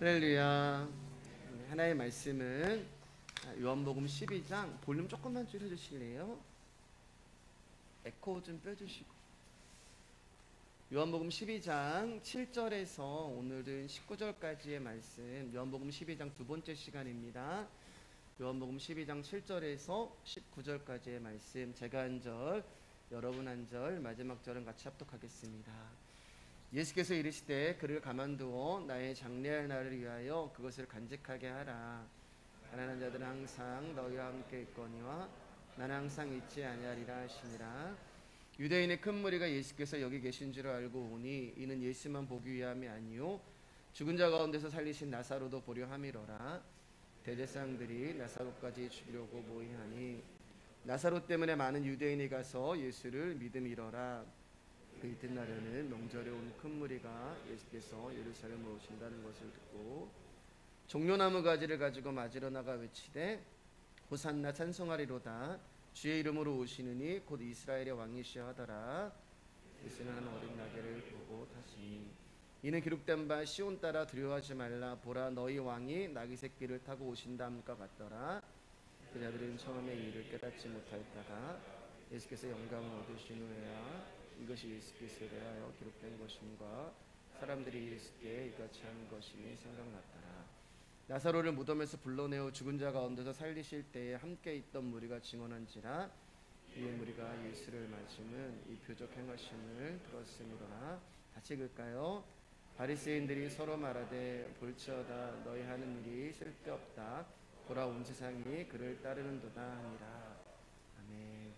할렐루야. 하나의 말씀은 요한복음 12장 볼륨 조금만 줄여주실래요? 에코 좀 빼주시고. 요한복음 12장 7절에서 오늘은 19절까지의 말씀, 요한복음 12장 두 번째 시간입니다. 요한복음 12장 7절에서 19절까지의 말씀, 제가 한 절, 여러분 한 절, 마지막 절은 같이 합독하겠습니다. 예수께서 이르시되 그를 가만두어 나의 장래할 날을 위하여 그것을 간직하게 하라. 가난한 자들은 항상 너희와 함께 있거니와 나는 항상 있지 아니하리라 하시니라. 유대인의 큰 무리가 예수께서 여기 계신 줄 알고 오니 이는 예수만 보기 위함이 아니요 죽은 자 가운데서 살리신 나사로도 보려 함이로라. 대제사장들이 나사로까지 죽이려고 모이하니 나사로 때문에 많은 유대인이 가서 예수를 믿음이러라. 그 이튿날에는 명절에 온 큰 무리가 예수께서 예루살렘으로 오신다는 것을 듣고 종려나무 가지를 가지고 맞으러 나가 외치되 호산나 찬송하리로다. 주의 이름으로 오시느니 곧 이스라엘의 왕이시여 하더라. 예수는 한 어린 나귀를 보고 타시니 이는 기록된 바 시온 따라 두려워하지 말라. 보라 너희 왕이 나귀 새끼를 타고 오신다함과 같더라. 그자들은 처음에 이 일을 깨닫지 못하였다가 예수께서 영광을 얻으신 후에야 이것이 예수께서 대하여 기록된 것임과 사람들이 예수께 이같이 한 것임이 생각났더라. 나사로를 무덤에서 불러내어 죽은 자 가운데서 살리실 때에 함께 있던 무리가 증언한지라. 이에 무리가 예수를 맞음은 이 표적 행하심을 들었으므로나. 같이 읽을까요? 바리새인들이 서로 말하되 볼지어다 너희 하는 일이 쓸데없다. 보라 온 세상이 그를 따르는도다 하니라. 아멘.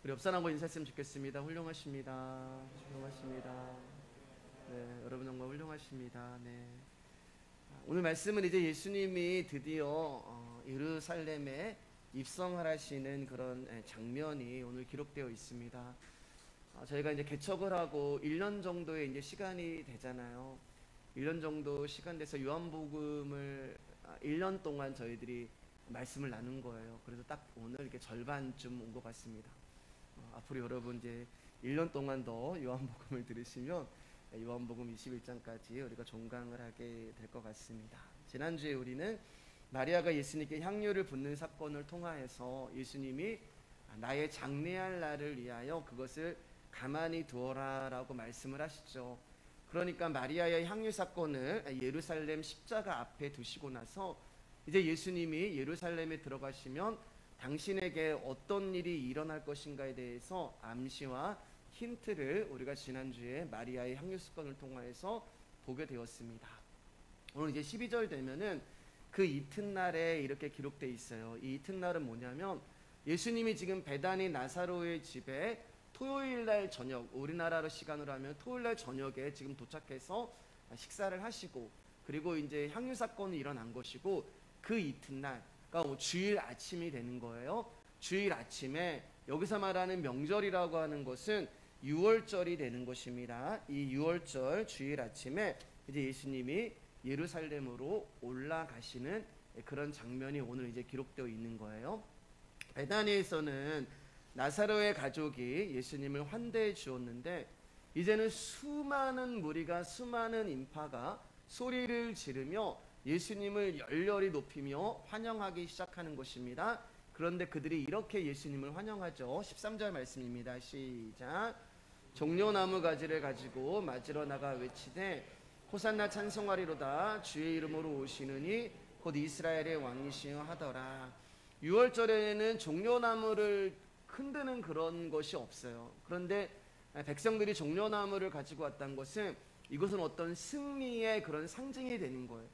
우리 옆 사람과 인사했으면 좋겠습니다. 훌륭하십니다. 훌륭하십니다. 네, 여러분 정말 훌륭하십니다. 네. 오늘 말씀은 이제 예수님이 드디어 예루살렘에 입성을 하시는 그런 장면이 오늘 기록되어 있습니다. 저희가 이제 개척을 하고 1년 정도의 이제 시간이 되잖아요. 1년 정도 시간 돼서 요한복음을 1년 동안 저희들이 말씀을 나눈 거예요. 그래서 딱 오늘 이렇게 절반쯤 온 것 같습니다. 앞으로 여러분 이제 1년 동안 더 요한복음을 들으시면 요한복음 21장까지 우리가 종강을 하게 될 것 같습니다. 지난주에 우리는 마리아가 예수님께 향유를 붓는 사건을 통하여서 예수님이 나의 장래할 날을 위하여 그것을 가만히 두어라 라고 말씀을 하시죠. 그러니까 마리아의 향유 사건을 예루살렘 십자가 앞에 두시고 나서 이제 예수님이 예루살렘에 들어가시면 당신에게 어떤 일이 일어날 것인가에 대해서 암시와 힌트를 우리가 지난주에 마리아의 향유 사건을 통해서 보게 되었습니다. 오늘 이제 12절 되면은 그 이튿날에 이렇게 기록되어 있어요. 이 이튿날은 뭐냐면 예수님이 지금 베다니 나사로의 집에 토요일날 저녁, 우리나라로 시간으로 하면 토요일날 저녁에 지금 도착해서 식사를 하시고, 그리고 이제 향유 사건이 일어난 것이고, 그 이튿날, 그러니까 주일 아침이 되는 거예요. 주일 아침에 여기서 말하는 명절이라고 하는 것은 유월절이 되는 것입니다. 이 유월절 주일 아침에 이제 예수님이 예루살렘으로 올라가시는 그런 장면이 오늘 이제 기록되어 있는 거예요. 베다니에서는 나사로의 가족이 예수님을 환대해 주었는데 이제는 수많은 무리가, 수많은 인파가 소리를 지르며 예수님을 열렬히 높이며 환영하기 시작하는 것입니다. 그런데 그들이 이렇게 예수님을 환영하죠. 13절 말씀입니다. 시작. 종려나무 가지를 가지고 맞으러 나가 외치되 호산나 찬송하리로다. 주의 이름으로 오시느니 곧 이스라엘의 왕이시여 하더라. 6월절에는 종려나무를 흔드는 그런 것이 없어요. 그런데 백성들이 종려나무를 가지고 왔다는 것은 이것은 어떤 승리의 그런 상징이 되는 거예요.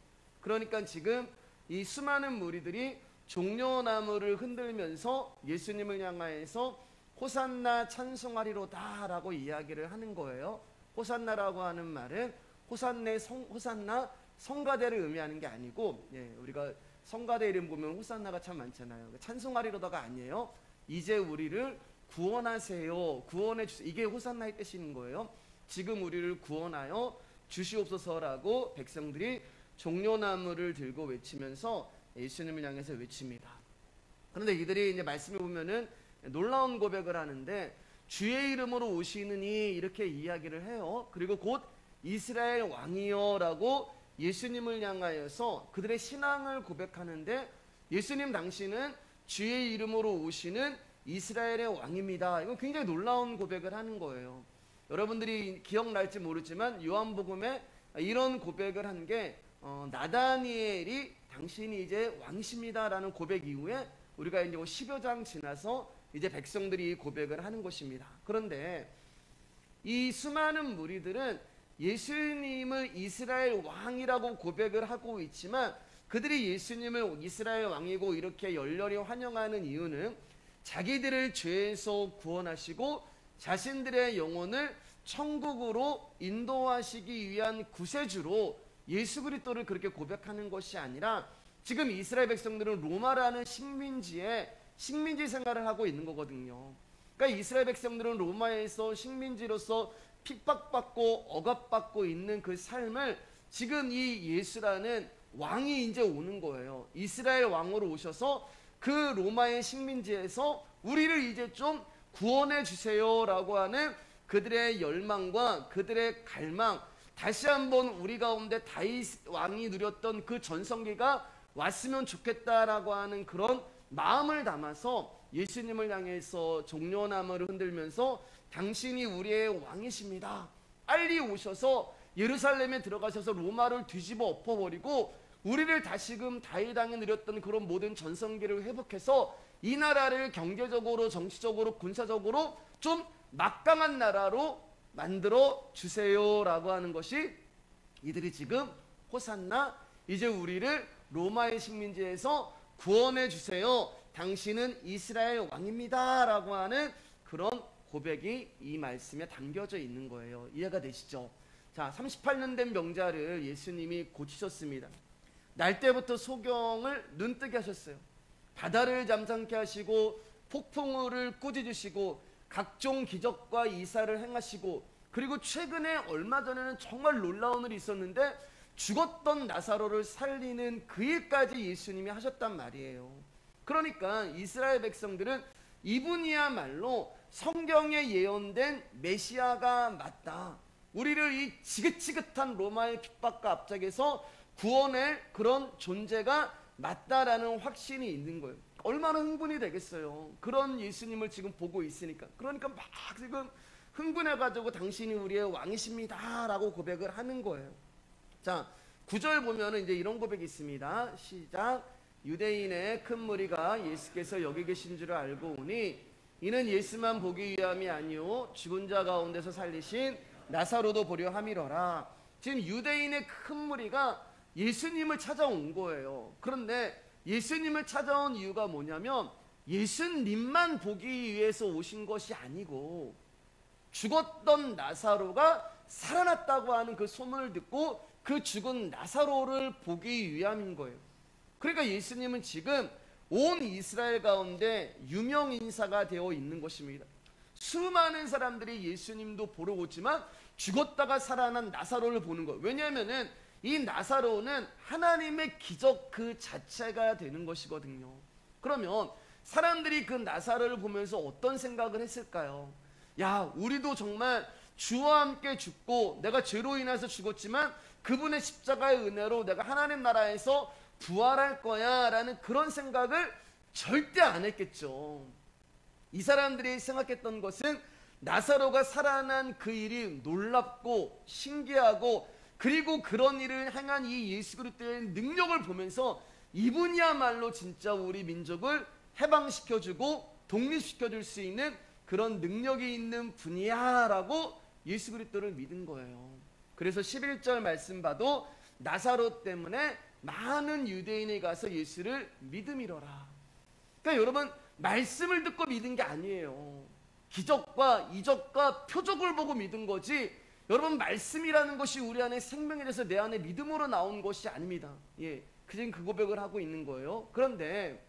그러니까 지금 이 수많은 무리들이 종려나무를 흔들면서 예수님을 향하여서 호산나 찬송하리로다 라고 이야기를 하는 거예요. 호산나라고 하는 말은 호산나 성가대를 의미하는 게 아니고, 우리가 성가대 이름 보면 호산나가 참 많잖아요. 찬송하리로다가 아니에요. 이제 우리를 구원하세요, 구원해 주세요, 이게 호산나의 뜻인 거예요. 지금 우리를 구원하여 주시옵소서라고 백성들이 종려나무를 들고 외치면서 예수님을 향해서 외칩니다. 그런데 이들이 이제 말씀을 보면은 놀라운 고백을 하는데 주의 이름으로 오시느니 이렇게 이야기를 해요. 그리고 곧 이스라엘 왕이여 라고 예수님을 향하여서 그들의 신앙을 고백하는데, 예수님 당신은 주의 이름으로 오시는 이스라엘의 왕입니다. 이건 굉장히 놀라운 고백을 하는 거예요. 여러분들이 기억날지 모르지만 요한복음에 이런 고백을 한 게 나다니엘이 당신이 이제 왕이십니다라는 고백 이후에 우리가 이제 10여 장 지나서 이제 백성들이 고백을 하는 것입니다. 그런데 이 수많은 무리들은 예수님을 이스라엘 왕이라고 고백을 하고 있지만, 그들이 예수님을 이스라엘 왕이고 이렇게 열렬히 환영하는 이유는 자기들을 죄에서 구원하시고 자신들의 영혼을 천국으로 인도하시기 위한 구세주로 예수 그리스도를 그렇게 고백하는 것이 아니라, 지금 이스라엘 백성들은 로마라는 식민지 생활을 하고 있는 거거든요. 그러니까 이스라엘 백성들은 로마에서 식민지로서 핍박받고 억압받고 있는 그 삶을 지금 이 예수라는 왕이 이제 오는 거예요. 이스라엘 왕으로 오셔서 그 로마의 식민지에서 우리를 이제 좀 구원해 주세요라고 하는 그들의 열망과 그들의 갈망, 다시 한번 우리 가운데 다윗 왕이 누렸던 그 전성기가 왔으면 좋겠다라고 하는 그런 마음을 담아서 예수님을 향해서 종려나무를 흔들면서 당신이 우리의 왕이십니다. 빨리 오셔서 예루살렘에 들어가셔서 로마를 뒤집어 엎어버리고 우리를 다시금 다윗 왕이 누렸던 그런 모든 전성기를 회복해서 이 나라를 경제적으로, 정치적으로, 군사적으로 좀 막강한 나라로 만들어 주세요라고 하는 것이, 이들이 지금 호산나, 이제 우리를 로마의 식민지에서 구원해 주세요, 당신은 이스라엘 왕입니다 라고 하는 그런 고백이 이 말씀에 담겨져 있는 거예요. 이해가 되시죠? 자, 38년 된 병자를 예수님이 고치셨습니다. 날 때부터 소경을 눈뜨게 하셨어요. 바다를 잠잠케 하시고 폭풍우를 꾸짖으시고 각종 기적과 이사를 행하시고, 그리고 최근에 얼마 전에는 정말 놀라운 일이 있었는데 죽었던 나사로를 살리는 그 일까지 예수님이 하셨단 말이에요. 그러니까 이스라엘 백성들은 이분이야말로 성경에 예언된 메시아가 맞다, 우리를 이 지긋지긋한 로마의 핍박과 압박에서 구원할 그런 존재가 맞다라는 확신이 있는 거예요. 얼마나 흥분이 되겠어요. 그런 예수님을 지금 보고 있으니까. 그러니까 막 지금 흥분해가지고 당신이 우리의 왕이십니다 라고 고백을 하는 거예요. 자, 9절 보면은 이제 이런 고백이 있습니다. 시작. 유대인의 큰 무리가 예수께서 여기 계신 줄 알고 오니 이는 예수만 보기 위함이 아니요 죽은 자 가운데서 살리신 나사로도 보려 함이러라. 지금 유대인의 큰 무리가 예수님을 찾아온 거예요. 그런데 예수님을 찾아온 이유가 뭐냐면 예수님만 보기 위해서 오신 것이 아니고 죽었던 나사로가 살아났다고 하는 그 소문을 듣고 그 죽은 나사로를 보기 위함인 거예요. 그러니까 예수님은 지금 온 이스라엘 가운데 유명 인사가 되어 있는 것입니다. 수많은 사람들이 예수님도 보러 오지만 죽었다가 살아난 나사로를 보는 거예요. 왜냐하면은 이 나사로는 하나님의 기적 그 자체가 되는 것이거든요. 그러면 사람들이 그 나사로를 보면서 어떤 생각을 했을까요? 야, 우리도 정말 주와 함께 죽고 내가 죄로 인해서 죽었지만 그분의 십자가의 은혜로 내가 하나님 나라에서 부활할 거야 라는 그런 생각을 절대 안 했겠죠. 이 사람들이 생각했던 것은 나사로가 살아난 그 일이 놀랍고 신기하고, 그리고 그런 일을 행한 이 예수 그리스도의 능력을 보면서 이분이야말로 진짜 우리 민족을 해방시켜주고 독립시켜줄 수 있는 그런 능력이 있는 분이야 라고 예수 그리스도를 믿은 거예요. 그래서 11절 말씀 봐도 나사로 때문에 많은 유대인이 가서 예수를 믿음이러라. 그러니까 여러분, 말씀을 듣고 믿은 게 아니에요. 기적과 이적과 표적을 보고 믿은 거지, 여러분 말씀이라는 것이 우리 안에 생명이 돼서 내 안에 믿음으로 나온 것이 아닙니다. 예, 그냥 그 고백을 하고 있는 거예요. 그런데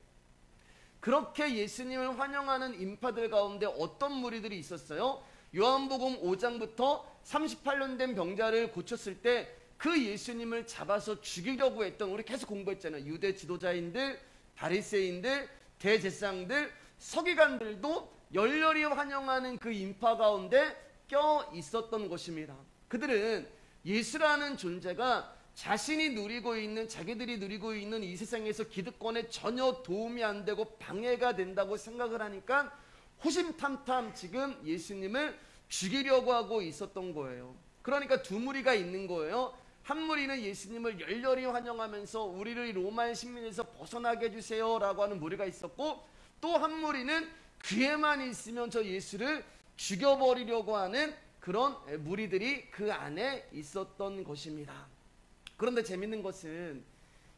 그렇게 예수님을 환영하는 인파들 가운데 어떤 무리들이 있었어요? 요한복음 5장부터 38년 된 병자를 고쳤을 때 그 예수님을 잡아서 죽이려고 했던, 우리 계속 공부했잖아요. 유대 지도자인들, 바리새인들, 대제사장들, 서기관들도 열렬히 환영하는 그 인파 가운데 껴 있었던 것입니다. 그들은 예수라는 존재가 자신이 누리고 있는, 자기들이 누리고 있는 이 세상에서 기득권에 전혀 도움이 안 되고 방해가 된다고 생각을 하니까 호심탐탐 지금 예수님을 죽이려고 하고 있었던 거예요. 그러니까 두 무리가 있는 거예요. 한 무리는 예수님을 열렬히 환영하면서 우리를 로마의 식민에서 벗어나게 해주세요 라고 하는 무리가 있었고, 또 한 무리는 귀에만 있으면 저 예수를 죽여버리려고 하는 그런 무리들이 그 안에 있었던 것입니다. 그런데 재밌는 것은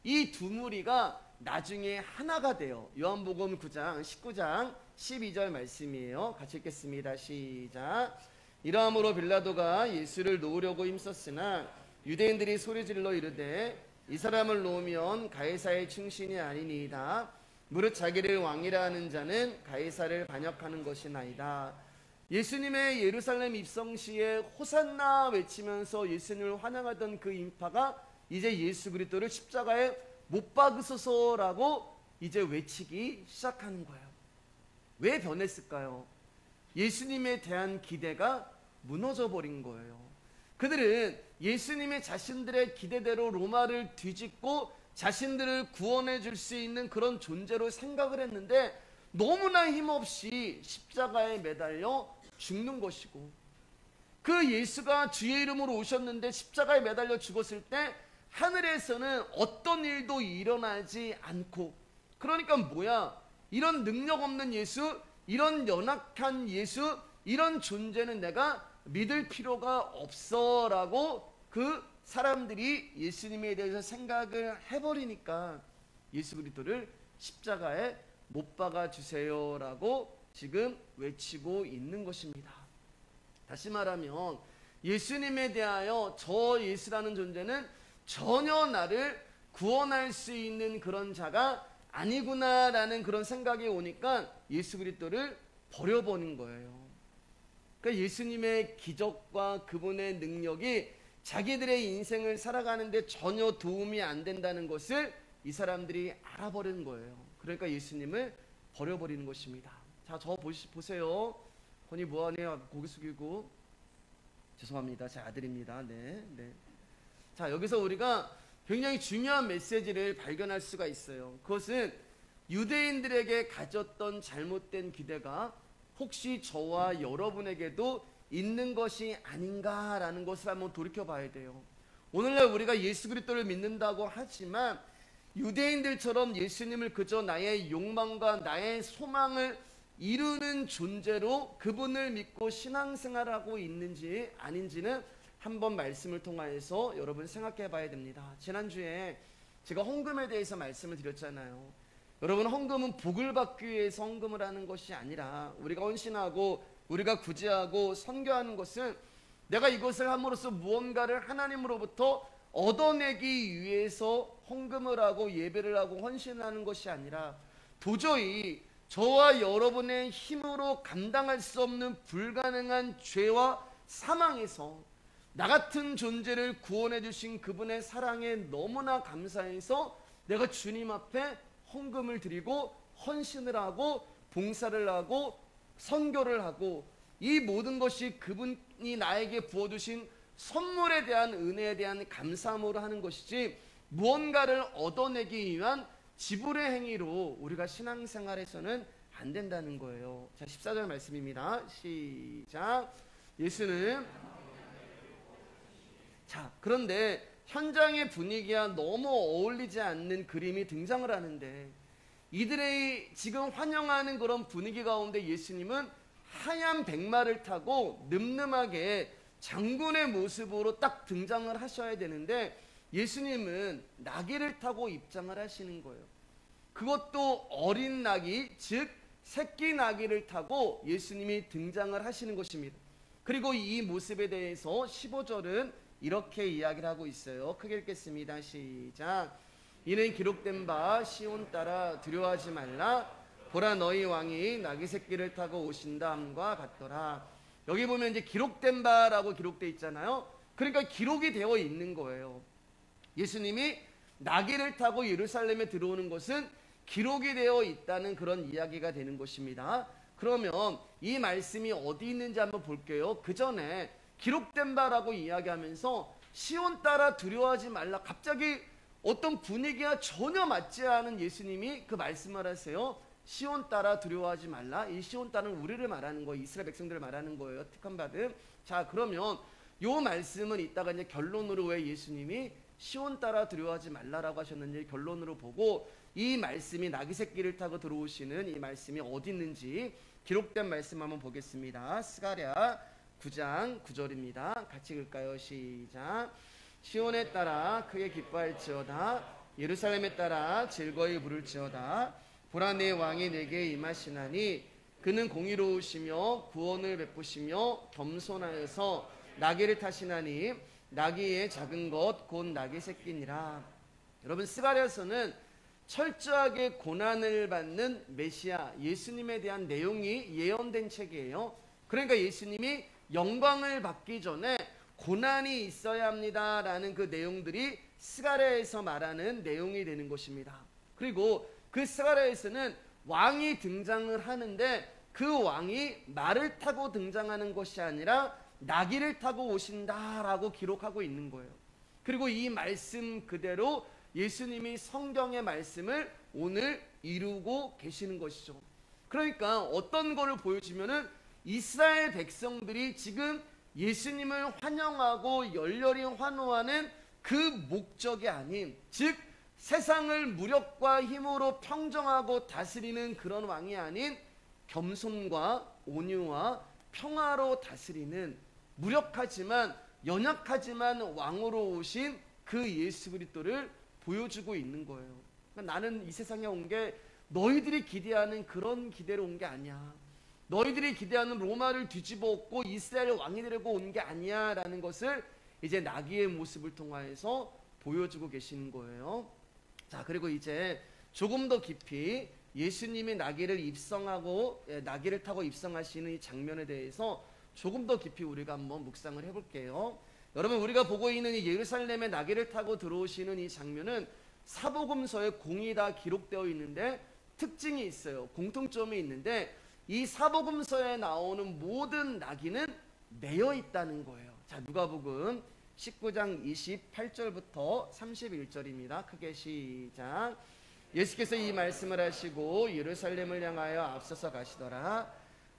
이 두 무리가 나중에 하나가 돼요. 요한복음 9장 19장 12절 말씀이에요. 같이 읽겠습니다. 시작. 이러함으로 빌라도가 예수를 놓으려고 힘썼으나 유대인들이 소리질러 이르되 이 사람을 놓으면 가이사의 충신이 아니니이다. 무릇 자기를 왕이라 하는 자는 가이사를 반역하는 것이나이다. 예수님의 예루살렘 입성 시에 호산나 외치면서 예수님을 환영하던 그 인파가 이제 예수 그리스도를 십자가에 못 박으소서라고 이제 외치기 시작하는 거예요. 왜 변했을까요? 예수님에 대한 기대가 무너져 버린 거예요. 그들은 예수님의 자신들의 기대대로 로마를 뒤집고 자신들을 구원해 줄 수 있는 그런 존재로 생각을 했는데 너무나 힘없이 십자가에 매달려 죽는 것이고, 그 예수가 주의 이름으로 오셨는데 십자가에 매달려 죽었을 때 하늘에서는 어떤 일도 일어나지 않고, 그러니까 뭐야, 이런 능력 없는 예수, 이런 연약한 예수, 이런 존재는 내가 믿을 필요가 없어 라고 그 사람들이 예수님에 대해서 생각을 해버리니까 예수 그리스도를 십자가에 못 박아 주세요 라고 지금 외치고 있는 것입니다. 다시 말하면 예수님에 대하여 저 예수라는 존재는 전혀 나를 구원할 수 있는 그런 자가 아니구나 라는 그런 생각이 오니까 예수 그리스도를 버려버린 거예요. 그러니까 예수님의 기적과 그분의 능력이 자기들의 인생을 살아가는데 전혀 도움이 안 된다는 것을 이 사람들이 알아버린 거예요. 그러니까 예수님을 버려버리는 것입니다. 자, 저 보세요. 건이 뭐하네요? 고개 숙이고. 죄송합니다. 제 아들입니다. 네. 자, 여기서 우리가 굉장히 중요한 메시지를 발견할 수가 있어요. 그것은 유대인들에게 가졌던 잘못된 기대가 혹시 저와 여러분에게도 있는 것이 아닌가라는 것을 한번 돌이켜 봐야 돼요. 오늘날 우리가 예수 그리스도를 믿는다고 하지만 유대인들처럼 예수님을 그저 나의 욕망과 나의 소망을 이루는 존재로 그분을 믿고 신앙생활하고 있는지 아닌지는 한번 말씀을 통하여서 여러분 생각해 봐야 됩니다. 지난주에 제가 헌금에 대해서 말씀을 드렸잖아요. 여러분, 헌금은 복을 받기 위해서 헌금을 하는 것이 아니라 우리가 헌신하고 우리가 구제하고 선교하는 것은 내가 이것을 함으로써 무언가를 하나님으로부터 얻어내기 위해서 헌금을 하고 예배를 하고 헌신하는 것이 아니라 도저히 저와 여러분의 힘으로 감당할 수 없는 불가능한 죄와 사망에서 나 같은 존재를 구원해 주신 그분의 사랑에 너무나 감사해서 내가 주님 앞에 헌금을 드리고 헌신을 하고 봉사를 하고 선교를 하고, 이 모든 것이 그분이 나에게 부어주신 선물에 대한 은혜에 대한 감사함으로 하는 것이지 무언가를 얻어내기 위한 지불의 행위로 우리가 신앙생활에서는 안 된다는 거예요. 자, 14절 말씀입니다. 시작. 예수는 자, 그런데 현장의 분위기와 너무 어울리지 않는 그림이 등장을 하는데, 이들의 지금 환영하는 그런 분위기 가운데 예수님은 하얀 백마를 타고 늠름하게 장군의 모습으로 딱 등장을 하셔야 되는데 예수님은 나귀를 타고 입장을 하시는 거예요. 그것도 어린 나귀, 즉 새끼 나귀를 타고 예수님이 등장을 하시는 것입니다. 그리고 이 모습에 대해서 15절은 이렇게 이야기를 하고 있어요. 크게 읽겠습니다. 시작. 이는 기록된 바 시온 따라 두려워하지 말라. 보라, 너희 왕이 나귀 새끼를 타고 오신다 함과 같더라. 여기 보면 이제 기록된 바라고 기록되어 있잖아요. 그러니까 기록이 되어 있는 거예요. 예수님이 나귀를 타고 예루살렘에 들어오는 것은 기록이 되어 있다는 그런 이야기가 되는 것입니다. 그러면 이 말씀이 어디 있는지 한번 볼게요. 그 전에 기록된 바라고 이야기하면서 시온 따라 두려워하지 말라. 갑자기 어떤 분위기와 전혀 맞지 않은 예수님이 그 말씀을 하세요. 시온 따라 두려워하지 말라. 이 시온 따라는 우리를 말하는 거예요. 이스라엘 백성들을 말하는 거예요. 택함받은. 자, 그러면 요 말씀은 이따가 이제 결론으로 왜 예수님이 시온 따라 두려워하지 말라라고 하셨는지 결론으로 보고, 이 말씀이 나귀 새끼를 타고 들어오시는 이 말씀이 어디 있는지 기록된 말씀 한번 보겠습니다. 스가랴 9장 9절입니다. 같이 읽을까요? 시작. 시온에 따라 크게 기뻐할지어다. 예루살렘에 따라 즐거이 부를지어다. 보라, 내 왕이 내게 임하시나니 그는 공의로우시며 구원을 베푸시며 겸손하여서 나귀를 타시나니 나귀의 작은 것 곧 나귀 새끼니라. 여러분, 스가랴서는 철저하게 고난을 받는 메시아 예수님에 대한 내용이 예언된 책이에요. 그러니까 예수님이 영광을 받기 전에 고난이 있어야 합니다라는 그 내용들이 스가랴에서 말하는 내용이 되는 것입니다. 그리고 그 스가랴에서는 왕이 등장을 하는데 그 왕이 말을 타고 등장하는 것이 아니라 나귀를 타고 오신다라고 기록하고 있는 거예요. 그리고 이 말씀 그대로 예수님이 성경의 말씀을 오늘 이루고 계시는 것이죠. 그러니까 어떤 거를 보여주면은 이스라엘 백성들이 지금 예수님을 환영하고 열렬히 환호하는 그 목적이 아닌, 즉 세상을 무력과 힘으로 평정하고 다스리는 그런 왕이 아닌 겸손과 온유와 평화로 다스리는 무력하지만 연약하지만 왕으로 오신 그 예수 그리스도를 보여주고 있는 거예요. 그러니까 나는 이 세상에 온 게 너희들이 기대하는 그런 기대로 온 게 아니야. 너희들이 기대하는 로마를 뒤집어 엎고 이스라엘 왕이 되려고 온 게 아니야 라는 것을 이제 나귀의 모습을 통하여서 보여주고 계시는 거예요. 자, 그리고 이제 조금 더 깊이 예수님이 나귀를 입성하고 나귀를 타고 입성하시는 이 장면에 대해서 조금 더 깊이 우리가 한번 묵상을 해볼게요. 여러분, 우리가 보고 있는 이 예루살렘에 나귀를 타고 들어오시는 이 장면은 사복음서에 공이 다 기록되어 있는데 특징이 있어요. 공통점이 있는데 이 사복음서에 나오는 모든 나귀는 매여 있다는 거예요. 자, 누가복음 19장 28절부터 31절입니다. 크게 시작. 예수께서 이 말씀을 하시고 예루살렘을 향하여 앞서서 가시더라.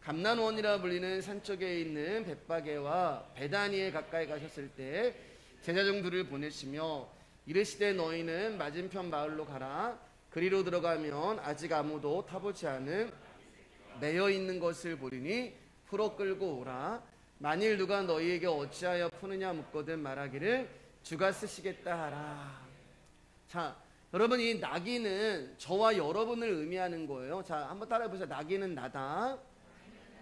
감난원이라 불리는 산 쪽에 있는 벳바게와 베다니에 가까이 가셨을 때 제자 중 둘을 보내시며 이르시되 너희는 맞은편 마을로 가라. 그리로 들어가면 아직 아무도 타보지 않은 매여 있는 것을 보리니 풀어 끌고 오라. 만일 누가 너희에게 어찌하여 푸느냐 묻거든 말하기를 주가 쓰시겠다 하라. 자, 여러분, 이 나귀는 저와 여러분을 의미하는 거예요. 자, 한번 따라해 보세요. 나귀는 나다.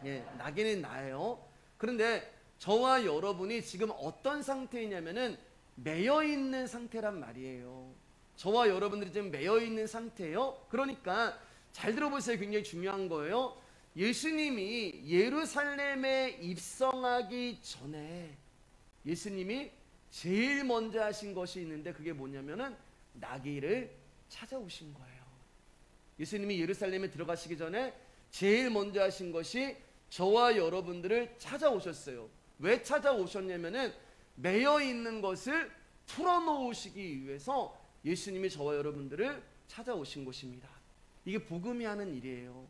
예, 나귀는 나예요. 그런데 저와 여러분이 지금 어떤 상태이냐면은 매여 있는 상태란 말이에요. 저와 여러분들이 지금 매여 있는 상태예요. 그러니까 잘 들어보세요. 굉장히 중요한 거예요. 예수님이 예루살렘에 입성하기 전에 예수님이 제일 먼저 하신 것이 있는데 그게 뭐냐면은 나귀를 찾아오신 거예요. 예수님이 예루살렘에 들어가시기 전에 제일 먼저 하신 것이 저와 여러분들을 찾아오셨어요. 왜 찾아오셨냐면은 매여 있는 것을 풀어놓으시기 위해서 예수님이 저와 여러분들을 찾아오신 것입니다. 이게 복음이 하는 일이에요.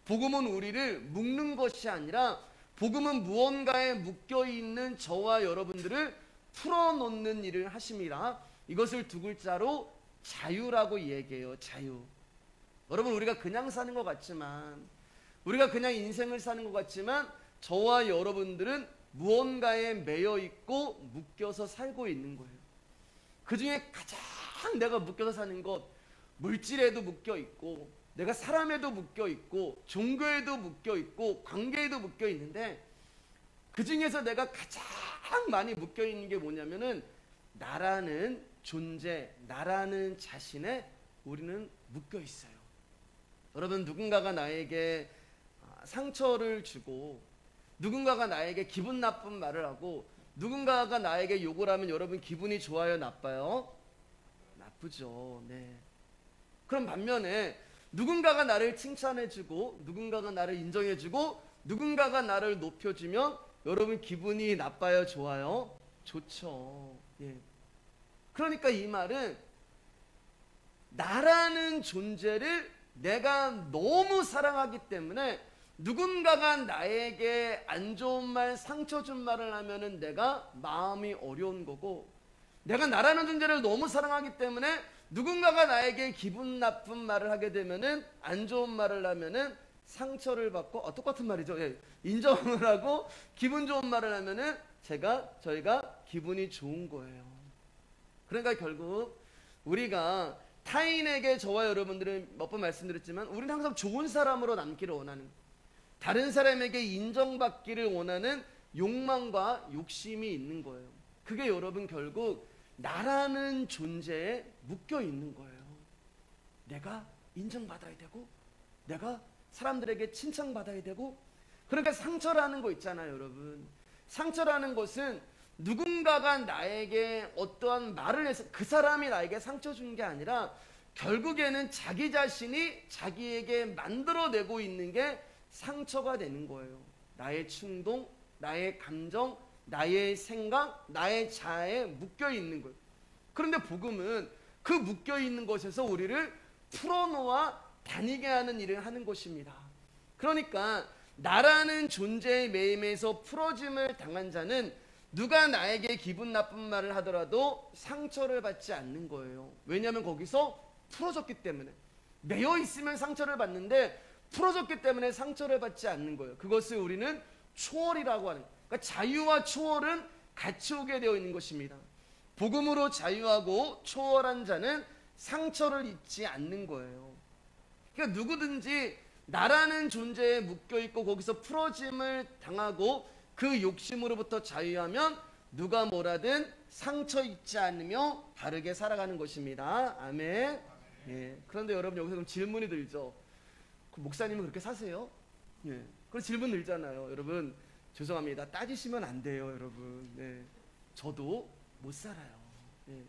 복음은 우리를 묶는 것이 아니라 복음은 무언가에 묶여있는 저와 여러분들을 풀어놓는 일을 하십니다. 이것을 두 글자로 자유라고 얘기해요. 자유. 여러분, 우리가 그냥 사는 것 같지만, 우리가 그냥 인생을 사는 것 같지만 저와 여러분들은 무언가에 매여 있고 묶여서 살고 있는 거예요. 그 중에 가장 내가 묶여서 사는 것, 물질에도 묶여 있고 내가 사람에도 묶여 있고 종교에도 묶여 있고 관계에도 묶여 있는데 그 중에서 내가 가장 많이 묶여 있는 게 뭐냐면은 나라는 존재, 나라는 자신에 우리는 묶여 있어요. 여러분, 누군가가 나에게 상처를 주고 누군가가 나에게 기분 나쁜 말을 하고 누군가가 나에게 욕을 하면 여러분 기분이 좋아요, 나빠요? 나쁘죠. 네. 그럼 반면에 누군가가 나를 칭찬해주고 누군가가 나를 인정해주고 누군가가 나를 높여주면 여러분 기분이 나빠요, 좋아요? 좋죠. 예. 그러니까 이 말은 나라는 존재를 내가 너무 사랑하기 때문에 누군가가 나에게 안 좋은 말, 상처 준 말을 하면은 내가 마음이 어려운 거고, 내가 나라는 존재를 너무 사랑하기 때문에 누군가가 나에게 기분 나쁜 말을 하게 되면은, 안 좋은 말을 하면은 상처를 받고, 똑같은 말이죠. 예. 인정을 하고 기분 좋은 말을 하면은 저희가 기분이 좋은 거예요. 그러니까 결국 우리가 타인에게, 저와 여러분들은 몇 번 말씀드렸지만 우리는 항상 좋은 사람으로 남기를 원하는, 다른 사람에게 인정받기를 원하는 욕망과 욕심이 있는 거예요. 그게 여러분 결국 나라는 존재에 묶여 있는 거예요. 내가 인정받아야 되고, 내가 사람들에게 칭찬받아야 되고. 그러니까 상처라는 거 있잖아요, 여러분. 상처라는 것은 누군가가 나에게 어떠한 말을 해서 그 사람이 나에게 상처 준 게 아니라 결국에는 자기 자신이 자기에게 만들어내고 있는 게 상처가 되는 거예요. 나의 충동, 나의 감정, 나의 생각, 나의 자아에 묶여 있는 거예요. 그런데 복음은 그 묶여 있는 것에서 우리를 풀어놓아 다니게 하는 일을 하는 것입니다. 그러니까 나라는 존재의 매임에서 풀어짐을 당한 자는 누가 나에게 기분 나쁜 말을 하더라도 상처를 받지 않는 거예요. 왜냐하면 거기서 풀어졌기 때문에. 매여 있으면 상처를 받는데 풀어졌기 때문에 상처를 받지 않는 거예요. 그것을 우리는 초월이라고 하는, 그러니까 자유와 초월은 같이 오게 되어 있는 것입니다. 복음으로 자유하고 초월한 자는 상처를 입지 않는 거예요. 그러니까 누구든지 나라는 존재에 묶여있고 거기서 풀어짐을 당하고 그 욕심으로부터 자유하면 누가 뭐라든 상처 입지 않으며 바르게 살아가는 것입니다. 아멘. 예. 그런데 여러분 여기서 그럼 질문이 들죠. 목사님은 그렇게 사세요? 예. 그런 질문 들잖아요. 여러분 죄송합니다. 따지시면 안 돼요, 여러분. 네. 저도 못 살아요. 예.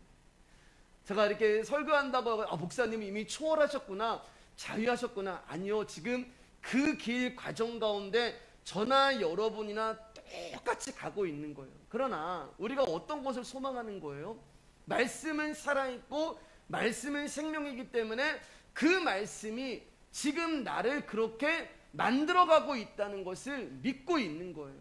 제가 이렇게 설교한다고 목사님이 이미 초월하셨구나, 자유하셨구나. 아니요, 지금 그 길 과정 가운데 저나 여러분이나 똑같이 가고 있는 거예요. 그러나 우리가 어떤 것을 소망하는 거예요? 말씀은 살아있고 말씀은 생명이기 때문에 그 말씀이 지금 나를 그렇게 만들어가고 있다는 것을 믿고 있는 거예요.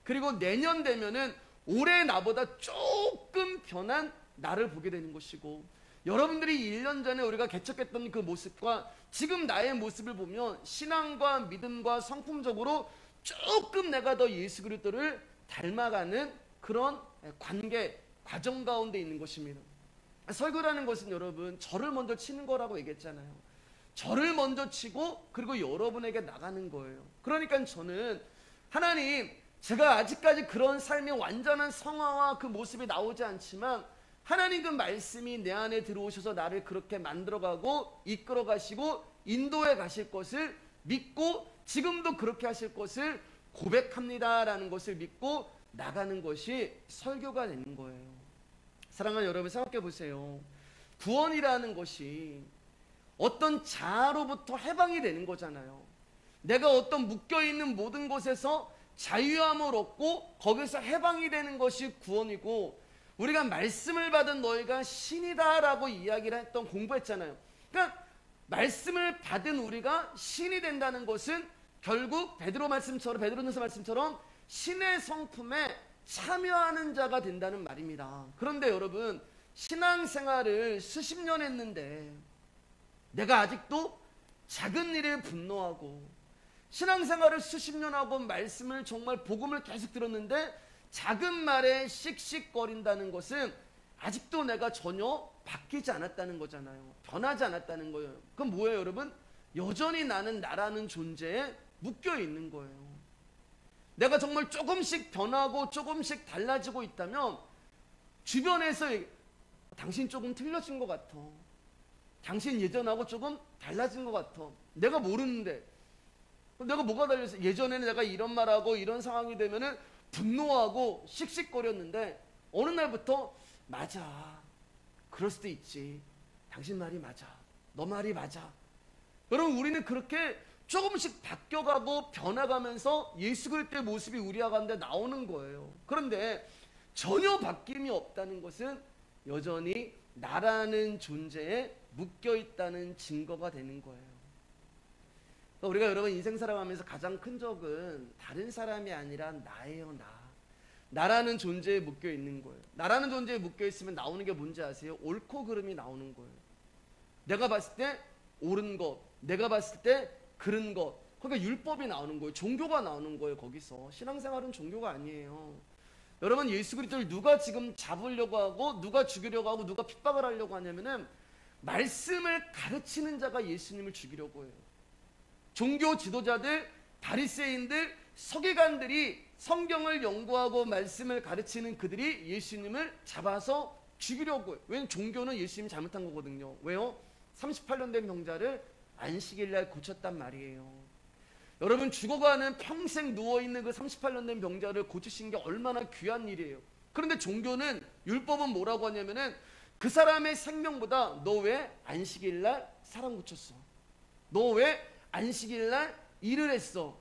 그리고 내년 되면은 올해 나보다 조금 변한 나를 보게 되는 것이고, 여러분들이 1년 전에 우리가 개척했던 그 모습과 지금 나의 모습을 보면 신앙과 믿음과 성품적으로 조금 내가 더 예수 그리스도를 닮아가는 그런 관계, 과정 가운데 있는 것입니다. 설교라는 것은 여러분 저를 먼저 치는 거라고 얘기했잖아요. 저를 먼저 치고 그리고 여러분에게 나가는 거예요. 그러니까 저는 하나님, 제가 아직까지 그런 삶의 완전한 성화와 그 모습이 나오지 않지만 하나님 그 말씀이 내 안에 들어오셔서 나를 그렇게 만들어가고 이끌어 가시고 인도해 가실 것을 믿고 지금도 그렇게 하실 것을 고백합니다라는 것을 믿고 나가는 것이 설교가 되는 거예요. 사랑하는 여러분, 생각해 보세요. 구원이라는 것이 어떤 자아로부터 해방이 되는 거잖아요. 내가 어떤 묶여있는 모든 것에서 자유함을 얻고 거기서 해방이 되는 것이 구원이고, 우리가 말씀을 받은 너희가 신이다 라고 이야기를 했던, 공부했잖아요. 그러니까 말씀을 받은 우리가 신이 된다는 것은 결국 베드로전서 말씀처럼 신의 성품에 참여하는 자가 된다는 말입니다. 그런데 여러분, 신앙생활을 수십 년 했는데 내가 아직도 작은 일에 분노하고, 신앙생활을 수십 년 하고 말씀을 정말 복음을 계속 들었는데 작은 말에 씩씩거린다는 것은 아직도 내가 전혀 바뀌지 않았다는 거잖아요. 변하지 않았다는 거예요. 그럼 뭐예요, 여러분? 여전히 나는 나라는 존재에 묶여 있는 거예요. 내가 정말 조금씩 변하고 조금씩 달라지고 있다면 주변에서 당신 조금 틀려진 것 같아, 당신 예전하고 조금 달라진 것 같아, 내가 모르는데 내가 뭐가 달렸어? 예전에는 내가 이런 말하고 이런 상황이 되면은 분노하고 씩씩거렸는데 어느 날부터 맞아, 그럴 수도 있지, 당신 말이 맞아, 너 말이 맞아. 여러분, 우리는 그렇게 조금씩 바뀌어가고 변해가면서 예수 그리스도의 모습이 우리 가운데 나오는 거예요. 그런데 전혀 바뀜이 없다는 것은 여전히 나라는 존재에 묶여 있다는 증거가 되는 거예요. 우리가 여러분 인생 살아가면서 가장 큰 적은 다른 사람이 아니라 나예요. 나라는 존재에 묶여 있는 거예요. 나라는 존재에 묶여 있으면 나오는 게 뭔지 아세요? 옳고 그름이 나오는 거예요. 내가 봤을 때 옳은 것, 내가 봤을 때 그른 것, 그러니까 율법이 나오는 거예요. 종교가 나오는 거예요. 거기서 신앙생활은 종교가 아니에요. 여러분, 예수 그리스도를 누가 지금 잡으려고 하고 누가 죽이려고 하고 누가 핍박을 하려고 하냐면은 말씀을 가르치는 자가 예수님을 죽이려고 해요. 종교 지도자들, 바리새인들, 서기관들이 성경을 연구하고 말씀을 가르치는 그들이 예수님을 잡아서 죽이려고 해요. 왜냐하면 종교는 예수님이 잘못한 거거든요. 왜요? 38년 된 병자를 안식일날 고쳤단 말이에요. 여러분, 죽어가는 평생 누워있는 그 38년 된 병자를 고치신 게 얼마나 귀한 일이에요. 그런데 종교는, 율법은 뭐라고 하냐면은 그 사람의 생명보다 너 왜 안식일날 사람 고쳤어? 너 왜 안식일날 일을 했어?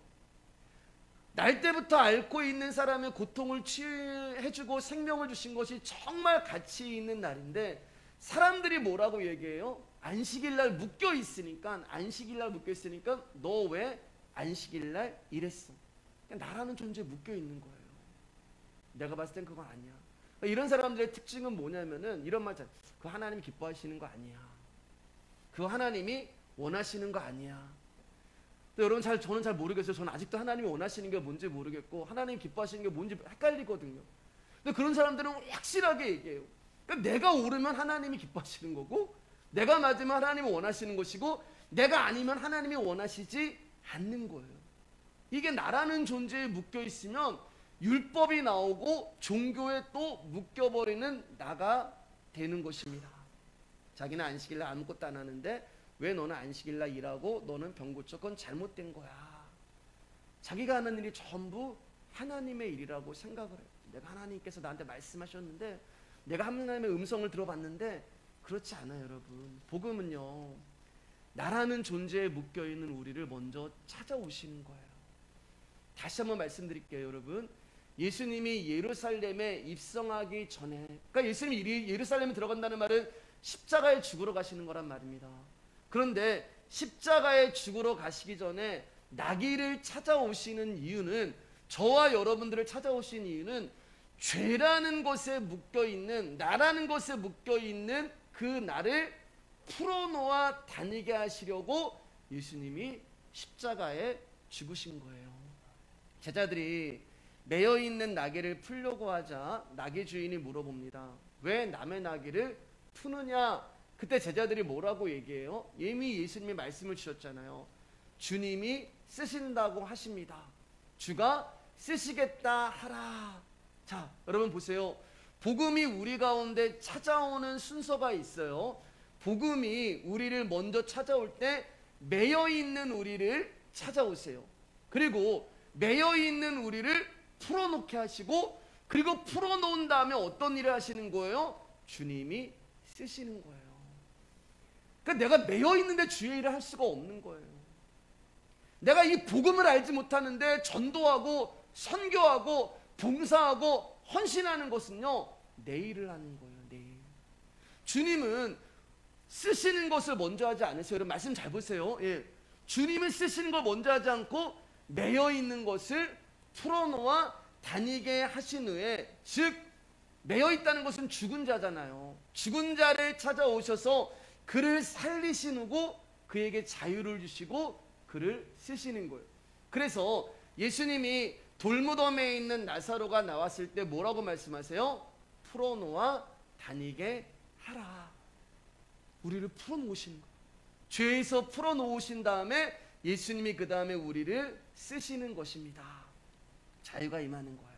날 때부터 앓고 있는 사람의 고통을 치유해주고 생명을 주신 것이 정말 가치 있는 날인데 사람들이 뭐라고 얘기해요? 안식일날 묶여있으니까 너 왜 안식일날 일했어? 나라는 존재에 묶여있는 거예요. 내가 봤을 땐 그건 아니야. 이런 사람들의 특징은 뭐냐면은 이런 말 있잖아요. 그 하나님이 기뻐하시는 거 아니야. 그 하나님이 원하시는 거 아니야. 여러분, 저는 잘 모르겠어요. 저는 아직도 하나님이 원하시는 게 뭔지 모르겠고 하나님이 기뻐하시는 게 뭔지 헷갈리거든요. 근데 그런 사람들은 확실하게 얘기해요. 그러니까 내가 옳으면 하나님이 기뻐하시는 거고 내가 맞으면 하나님이 원하시는 것이고 내가 아니면 하나님이 원하시지 않는 거예요. 이게 나라는 존재에 묶여 있으면 율법이 나오고 종교에 또 묶여버리는 나가 되는 것입니다. 자기는 안식일날 아무것도 안 하는데 왜 너는 안식일날 일하고 너는 병 고쳐? 그건 잘못된 거야. 자기가 하는 일이 전부 하나님의 일이라고 생각을 해요. 내가 하나님께서 나한테 말씀하셨는데 내가 하나님의 음성을 들어봤는데 그렇지 않아요. 여러분, 복음은요 나라는 존재에 묶여있는 우리를 먼저 찾아오시는 거예요. 다시 한번 말씀드릴게요. 여러분, 예수님이 예루살렘에 입성하기 전에, 그러니까 예수님이 예루살렘에 들어간다는 말은 십자가에 죽으러 가시는 거란 말입니다. 그런데 십자가에 죽으러 가시기 전에 나귀를 찾아오시는 이유는, 저와 여러분들을 찾아오신 이유는 죄라는 것에 묶여있는, 나라는 것에 묶여있는 그 나를 풀어놓아 다니게 하시려고 예수님이 십자가에 죽으신 거예요. 제자들이 매여있는 나귀를 풀려고 하자 나귀 주인이 물어봅니다. 왜 남의 나귀를 푸느냐? 그때 제자들이 뭐라고 얘기해요? 이미 예수님이 말씀을 주셨잖아요. 주님이 쓰신다고 하십니다. 주가 쓰시겠다 하라. 자, 여러분 보세요. 복음이 우리 가운데 찾아오는 순서가 있어요. 복음이 우리를 먼저 찾아올 때 매여있는 우리를 찾아오세요. 그리고 매여있는 우리를 풀어놓게 하시고, 그리고 풀어놓은 다음에 어떤 일을 하시는 거예요? 주님이 쓰시는 거예요. 그러니까 내가 매여있는데 주의 일을 할 수가 없는 거예요. 내가 이 복음을 알지 못하는데 전도하고 선교하고 봉사하고 헌신하는 것은요 내 일을 하는 거예요. 내 일. 주님은 쓰시는 것을 먼저 하지 않으세요. 여러분, 말씀 잘 보세요. 예. 주님은 쓰시는 걸 먼저 하지 않고 매여있는 것을 풀어놓아 다니게 하신 후에, 즉 매여있다는 것은 죽은 자잖아요. 죽은 자를 찾아오셔서 그를 살리신 후고 그에게 자유를 주시고 그를 쓰시는 거예요. 그래서 예수님이 돌무덤에 있는 나사로가 나왔을 때 뭐라고 말씀하세요? 풀어놓아 다니게 하라. 우리를 풀어놓으시는 거예요. 죄에서 풀어놓으신 다음에 예수님이 그 다음에 우리를 쓰시는 것입니다. 자유가 임하는 거예요.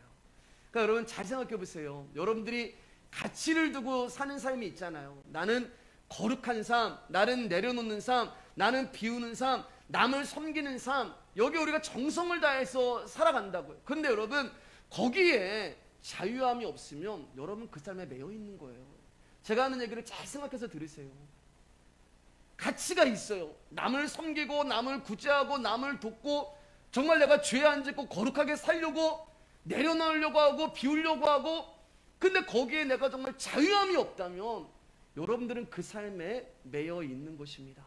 그러니까 여러분 잘 생각해 보세요. 여러분들이 가치를 두고 사는 삶이 있잖아요. 나는 거룩한 삶, 나는 내려놓는 삶, 나는 비우는 삶, 남을 섬기는 삶, 여기 우리가 정성을 다해서 살아간다고요. 그런데 여러분 거기에 자유함이 없으면 여러분 그 삶에 매여 있는 거예요. 제가 하는 얘기를 잘 생각해서 들으세요. 가치가 있어요. 남을 섬기고 남을 구제하고 남을 돕고 정말 내가 죄 안 짓고 거룩하게 살려고 내려놓으려고 하고 비우려고 하고 근데 거기에 내가 정말 자유함이 없다면 여러분들은 그 삶에 매여 있는 것입니다.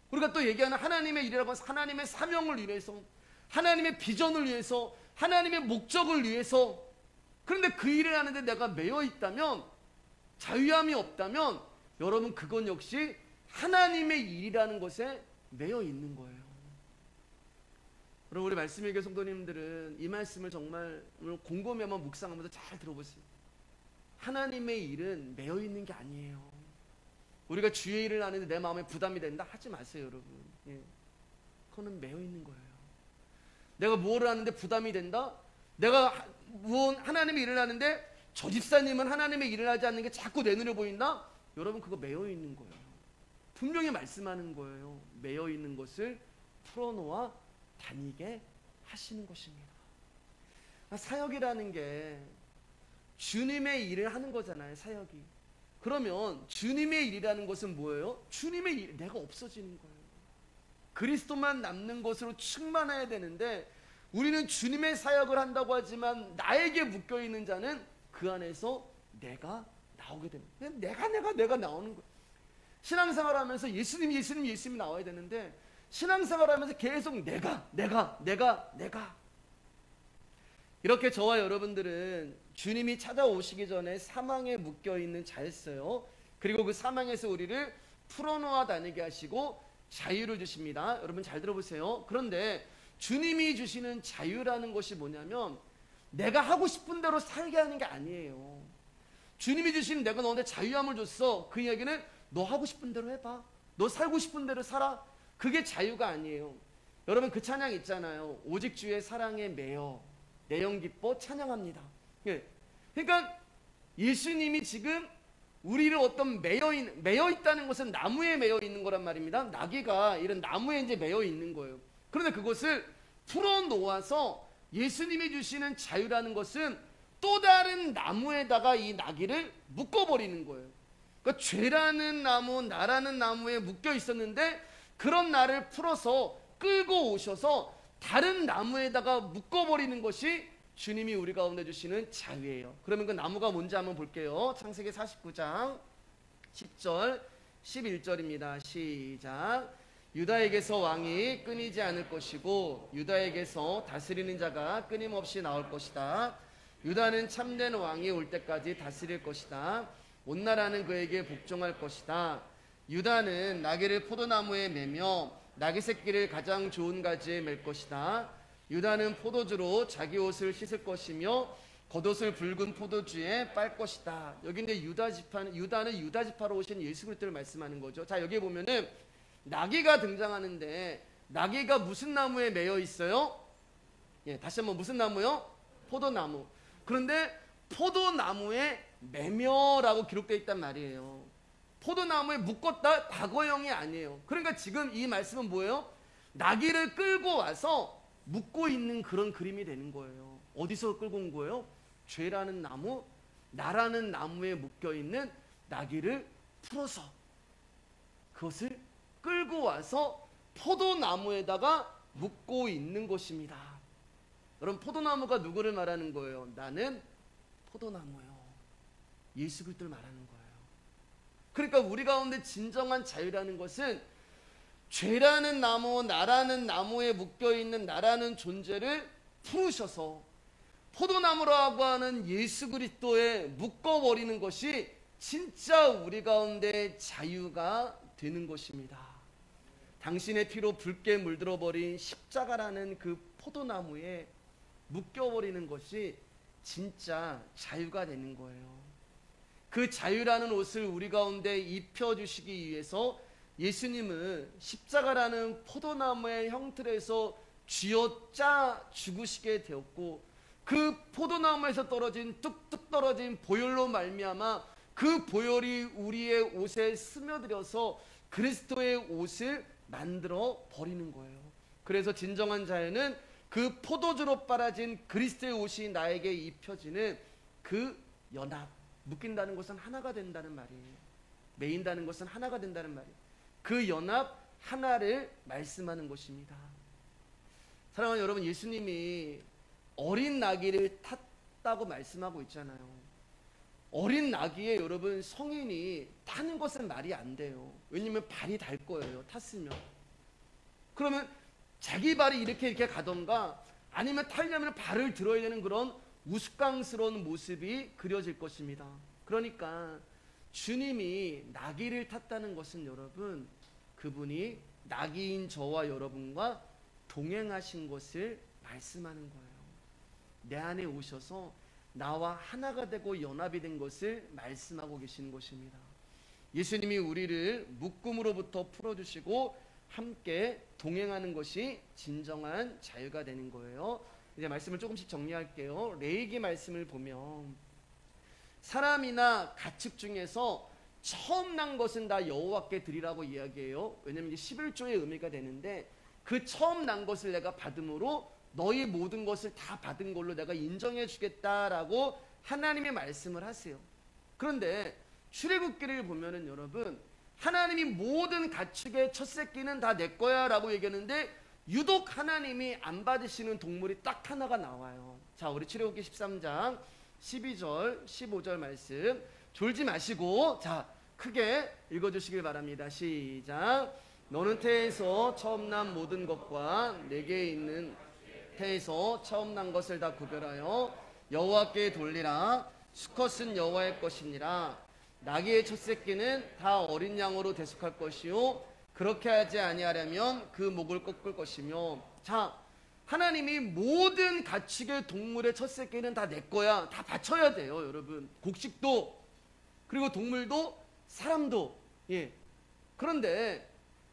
우리가 또 얘기하는 하나님의 일이라고 해서 하나님의 사명을 위해서, 하나님의 비전을 위해서, 하나님의 목적을 위해서, 그런데 그 일을 하는데 내가 매여 있다면, 자유함이 없다면 여러분 그건 역시 하나님의 일이라는 것에 매여 있는 거예요. 여러분, 우리 말씀의 교회 성도님들은 이 말씀을 정말 곰곰이 한번 묵상하면서 잘 들어보세요. 하나님의 일은 매여 있는 게 아니에요. 우리가 주의 일을 하는데 내 마음에 부담이 된다 하지 마세요, 여러분. 예. 그거는 매여 있는 거예요. 내가 무엇을 하는데 부담이 된다? 내가 하나님의 일을 하는데 저 집사님은 하나님의 일을 하지 않는 게 자꾸 내 눈에 보인다? 여러분, 그거 매여 있는 거예요. 분명히 말씀하는 거예요. 매여 있는 것을 풀어놓아 다니게 하시는 것입니다. 사역이라는 게 주님의 일을 하는 거잖아요, 사역이. 그러면 주님의 일이라는 것은 뭐예요? 주님의 일, 내가 없어지는 거예요. 그리스도만 남는 것으로 충만해야 되는데 우리는 주님의 사역을 한다고 하지만 나에게 묶여있는 자는 그 안에서 내가 나오게 됩니다. 내가 나오는 거예요. 신앙생활 하면서 예수님이 나와야 되는데 신앙생활 하면서 계속 내가 이렇게 저와 여러분들은 주님이 찾아오시기 전에 사망에 묶여있는 자였어요. 그리고 그 사망에서 우리를 풀어놓아 다니게 하시고 자유를 주십니다. 여러분 잘 들어보세요. 그런데 주님이 주시는 자유라는 것이 뭐냐면 내가 하고 싶은 대로 살게 하는 게 아니에요. 주님이 주시는 내가 너한테 자유함을 줬어. 그 이야기는 너 하고 싶은 대로 해봐. 너 살고 싶은 대로 살아. 그게 자유가 아니에요. 여러분 그 찬양 있잖아요. 오직 주의 사랑에 매여 내영 기뻐 찬양합니다. 예. 그러니까 예수님이 지금 우리를 어떤 매여 있다는 것은 나무에 매여 있는 거란 말입니다. 나귀가 이런 나무에 이제 매여 있는 거예요. 그런데 그것을 풀어놓아서 예수님이 주시는 자유라는 것은 또 다른 나무에다가 이 나귀를 묶어버리는 거예요. 그러니까 죄라는 나무, 나라는 나무에 묶여 있었는데 그런 나를 풀어서 끌고 오셔서 다른 나무에다가 묶어버리는 것이 주님이 우리 가운데 주시는 자유예요. 그러면 그 나무가 뭔지 한번 볼게요. 창세기 49장 10절 11절입니다. 시작. 유다에게서 왕이 끊이지 않을 것이고 유다에게서 다스리는 자가 끊임없이 나올 것이다. 유다는 참된 왕이 올 때까지 다스릴 것이다. 온 나라는 그에게 복종할 것이다. 유다는 나귀를 포도나무에 매며 나귀 새끼를 가장 좋은 가지에 맬 것이다. 유다는 포도주로 자기 옷을 씻을 것이며 겉옷을 붉은 포도주에 빨 것이다. 여기 이제 유다는 유다 지파로 오신 예수 그리스도를 말씀하는 거죠. 자, 여기 보면은 나귀가 등장하는데 나귀가 무슨 나무에 매여 있어요? 예, 다시 한번 무슨 나무요? 포도나무. 그런데 포도나무에 매며라고 기록되어 있단 말이에요. 포도나무에 묶었다? 과거형이 아니에요. 그러니까 지금 이 말씀은 뭐예요? 나귀를 끌고 와서 묶고 있는 그런 그림이 되는 거예요. 어디서 끌고 온 거예요? 죄라는 나무, 나라는 나무에 묶여있는 나귀를 풀어서 그것을 끌고 와서 포도나무에다가 묶고 있는 것입니다. 여러분, 포도나무가 누구를 말하는 거예요? 나는 포도나무요. 예수 그리스도를 말하는 거예요. 그러니까 우리 가운데 진정한 자유라는 것은 죄라는 나무, 나라는 나무에 묶여있는 나라는 존재를 풀으셔서 포도나무라고 하는 예수 그리스도에 묶어버리는 것이 진짜 우리 가운데 자유가 되는 것입니다. 당신의 피로 붉게 물들어버린 십자가라는 그 포도나무에 묶여버리는 것이 진짜 자유가 되는 거예요. 그 자유라는 옷을 우리 가운데 입혀주시기 위해서 예수님은 십자가라는 포도나무의 형틀에서 쥐어짜 죽으시게 되었고 그 포도나무에서 떨어진 뚝뚝 떨어진 보혈로 말미암아 그 보혈이 우리의 옷에 스며들어서 그리스도의 옷을 만들어 버리는 거예요. 그래서 진정한 자유는 그 포도주로 빨아진 그리스도의 옷이 나에게 입혀지는 그 연합, 묶인다는 것은 하나가 된다는 말이에요. 매인다는 것은 하나가 된다는 말이에요. 그 연합 하나를 말씀하는 것입니다. 사랑하는 여러분, 예수님이 어린 나귀를 탔다고 말씀하고 있잖아요. 어린 나귀에 여러분 성인이 타는 것은 말이 안 돼요. 왜냐면 발이 달 거예요. 탔으면. 그러면 자기 발이 이렇게 가던가 아니면 타려면 발을 들어야 되는 그런 우스꽝스러운 모습이 그려질 것입니다. 그러니까 주님이 나귀를 탔다는 것은 여러분 그분이 나귀인 저와 여러분과 동행하신 것을 말씀하는 거예요. 내 안에 오셔서 나와 하나가 되고 연합이 된 것을 말씀하고 계시는 것입니다. 예수님이 우리를 묶음으로부터 풀어주시고 함께 동행하는 것이 진정한 자유가 되는 거예요. 이제 말씀을 조금씩 정리할게요. 레위기 말씀을 보면 사람이나 가축 중에서 처음 난 것은 다 여호와께 드리라고 이야기해요. 왜냐하면 이제 11조의 의미가 되는데 그 처음 난 것을 내가 받음으로 너희 모든 것을 다 받은 걸로 내가 인정해 주겠다라고 하나님이 말씀을 하세요. 그런데 출애굽기를 보면은 여러분 하나님이 모든 가축의 첫 새끼는 다 내 거야 라고 얘기하는데 유독 하나님이 안 받으시는 동물이 딱 하나가 나와요. 자, 우리 출애굽기 13장 12절 15절 말씀 졸지 마시고 자 크게 읽어주시길 바랍니다. 시작. 너는 태에서 처음 난 모든 것과 내게 있는 태에서 처음 난 것을 다 구별하여 여호와께 돌리라. 수컷은 여호와의 것이니라. 나귀의 첫 새끼는 다 어린 양으로 대속할 것이요 그렇게 하지 아니하려면 그 목을 꺾을 것이며. 자, 하나님이 모든 가축의 동물의 첫 새끼는 다 내 거야. 다 바쳐야 돼요, 여러분. 곡식도 그리고 동물도 사람도. 예. 그런데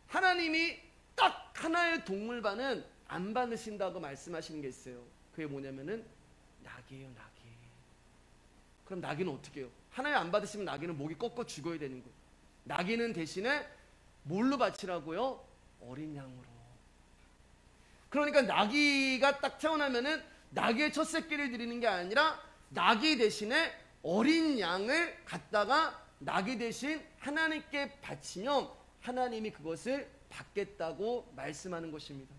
하나님이 딱 하나의 동물반은 안 받으신다고 말씀하시는 게 있어요. 그게 뭐냐면은 나귀예요, 나귀. 그럼 나귀는 어떻게 해요? 하나님 안 받으시면 나귀는 목이 꺾어 죽어야 되는 거예요. 나귀는 대신에 뭘로 바치라고요? 어린 양으로. 그러니까 나귀가 딱 태어나면은 나귀의 첫 새끼를 드리는 게 아니라 나귀 대신에 어린 양을 갖다가 나귀 대신 하나님께 바치면 하나님이 그것을 받겠다고 말씀하는 것입니다.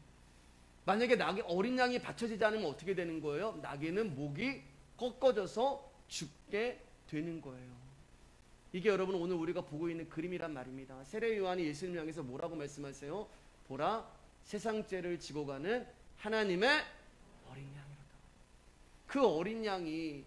만약에 어린 양이 바쳐지지 않으면 어떻게 되는 거예요? 나귀는 목이 꺾어져서 죽게 되는 거예요. 이게 여러분 오늘 우리가 보고 있는 그림이란 말입니다. 세례 요한이 예수님을 향해서 뭐라고 말씀하세요? 보라, 세상 죄를 지고 가는 하나님의 어린 양이로다. 그 어린 양이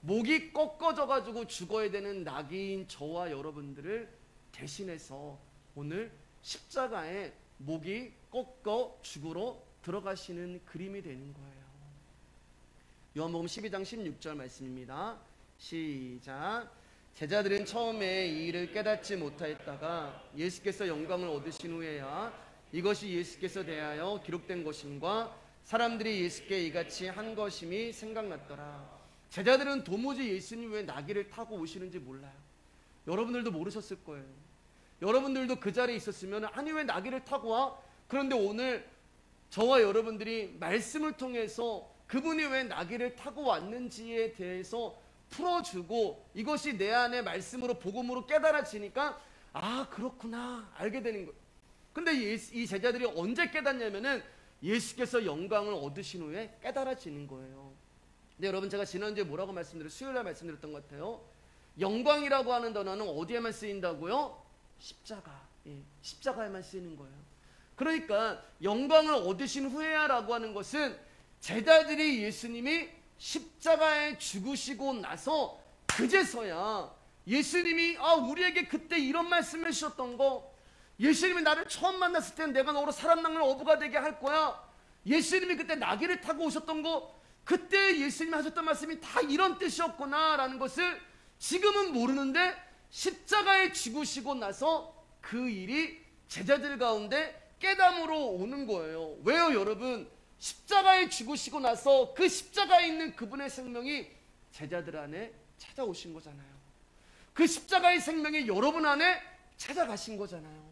목이 꺾어져 가지고 죽어야 되는 나귀인 저와 여러분들을 대신해서 오늘 십자가에 목이 꺾어 죽으러 들어가시는 그림이 되는 거예요. 요한복음 12장 16절 말씀입니다. 시작. 제자들은 처음에 이 일을 깨닫지 못하였다가 예수께서 영광을 얻으신 후에야 이것이 예수께서 대하여 기록된 것임과 사람들이 예수께 이같이 한 것임이 생각났더라. 제자들은 도무지 예수님 왜 나귀를 타고 오시는지 몰라요. 여러분들도 모르셨을 거예요. 여러분들도 그 자리에 있었으면 아니 왜 나귀를 타고 와? 그런데 오늘 저와 여러분들이 말씀을 통해서 그분이 왜 나귀를 타고 왔는지에 대해서 풀어주고 이것이 내 안에 말씀으로 복음으로 깨달아지니까 아 그렇구나 알게 되는 거예요. 근데 이 제자들이 언제 깨닫냐면은 예수께서 영광을 얻으신 후에 깨달아지는 거예요. 근데 여러분 제가 지난주에 뭐라고 수요일날 말씀드렸던 것 같아요. 영광이라고 하는 단어는 어디에만 쓰인다고요? 십자가. 예, 십자가에만 쓰이는 거예요. 그러니까 영광을 얻으신 후에야라고 하는 것은 제자들이 예수님이 십자가에 죽으시고 나서 그제서야 예수님이 우리에게 그때 이런 말씀을 해주셨던 거, 예수님이 나를 처음 만났을 때 내가 너로 사람 낚는 어부가 되게 할 거야. 예수님이 그때 나귀를 타고 오셨던 거, 그때 예수님이 하셨던 말씀이 다 이런 뜻이었구나 라는 것을 지금은 모르는데 십자가에 죽으시고 나서 그 일이 제자들 가운데 깨달음으로 오는 거예요. 왜요 여러분? 십자가에 죽으시고 나서 그 십자가에 있는 그분의 생명이 제자들 안에 찾아오신 거잖아요. 그 십자가의 생명이 여러분 안에 찾아가신 거잖아요.